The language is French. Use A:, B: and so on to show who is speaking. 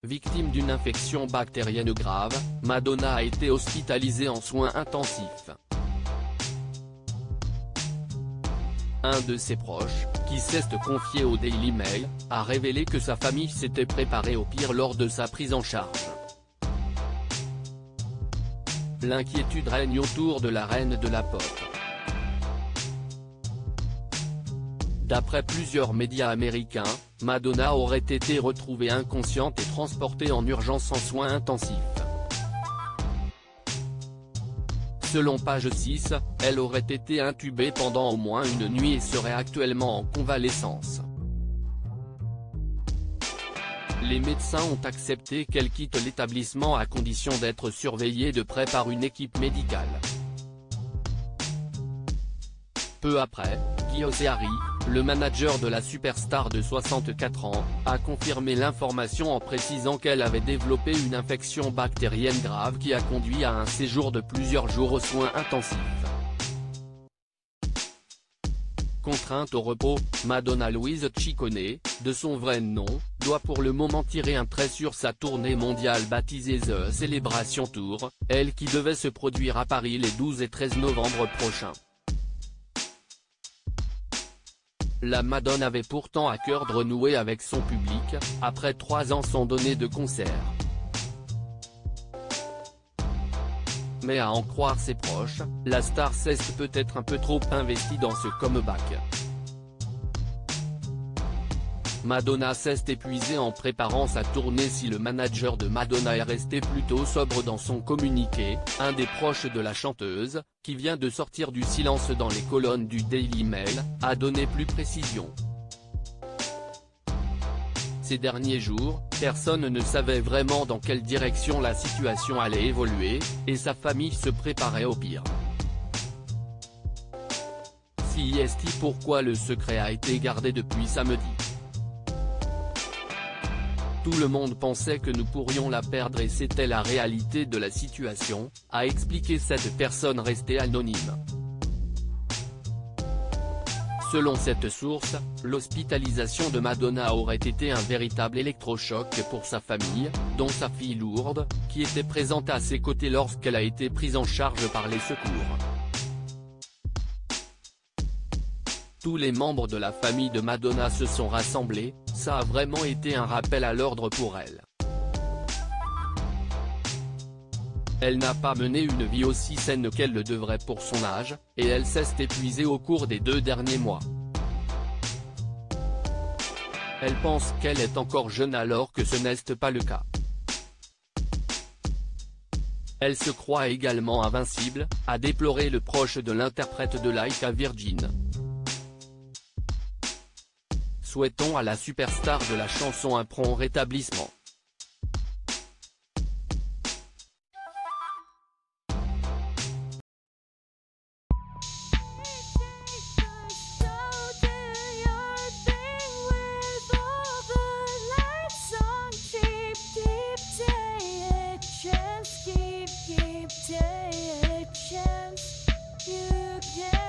A: Victime d'une infection bactérienne grave, Madonna a été hospitalisée en soins intensifs. Un de ses proches, qui s'est confié au Daily Mail, a révélé que sa famille s'était préparée au pire lors de sa prise en charge. L'inquiétude règne autour de la reine de la pop. D'après plusieurs médias américains, Madonna aurait été retrouvée inconsciente et transportée en urgence en soins intensifs. Selon Page 6, elle aurait été intubée pendant au moins une nuit et serait actuellement en convalescence. Les médecins ont accepté qu'elle quitte l'établissement à condition d'être surveillée de près par une équipe médicale. Peu après, Guy Oseari, le manager de la superstar de 64 ans, a confirmé l'information en précisant qu'elle avait développé une infection bactérienne grave qui a conduit à un séjour de plusieurs jours aux soins intensifs. Contrainte au repos, Madonna Louise Ciccone, de son vrai nom, doit pour le moment tirer un trait sur sa tournée mondiale baptisée The Celebration Tour, elle qui devait se produire à Paris les 12 et 13 novembre prochains. La Madone avait pourtant à cœur de renouer avec son public, après 3 ans sans donner de concert. Mais à en croire ses proches, la star s'est peut-être un peu trop investie dans ce comeback. Madonna s'est épuisée en préparant sa tournée. Si le manager de Madonna est resté plutôt sobre dans son communiqué, un des proches de la chanteuse, qui vient de sortir du silence dans les colonnes du Daily Mail, a donné plus précision. Ces derniers jours, personne ne savait vraiment dans quelle direction la situation allait évoluer, et sa famille se préparait au pire. Si est pourquoi le secret a été gardé depuis samedi. Tout le monde pensait que nous pourrions la perdre et c'était la réalité de la situation, a expliqué cette personne restée anonyme. Selon cette source, l'hospitalisation de Madonna aurait été un véritable électrochoc pour sa famille, dont sa fille Lourdes, qui était présente à ses côtés lorsqu'elle a été prise en charge par les secours. Tous les membres de la famille de Madonna se sont rassemblés, ça a vraiment été un rappel à l'ordre pour elle. Elle n'a pas mené une vie aussi saine qu'elle le devrait pour son âge, et elle s'est épuisée au cours des 2 derniers mois. Elle pense qu'elle est encore jeune alors que ce n'est pas le cas. Elle se croit également invincible, a déploré le proche de l'interprète de Like a Virgin. Souhaitons à la superstar de la chanson un prompt rétablissement.
B: Keep take a chance, you can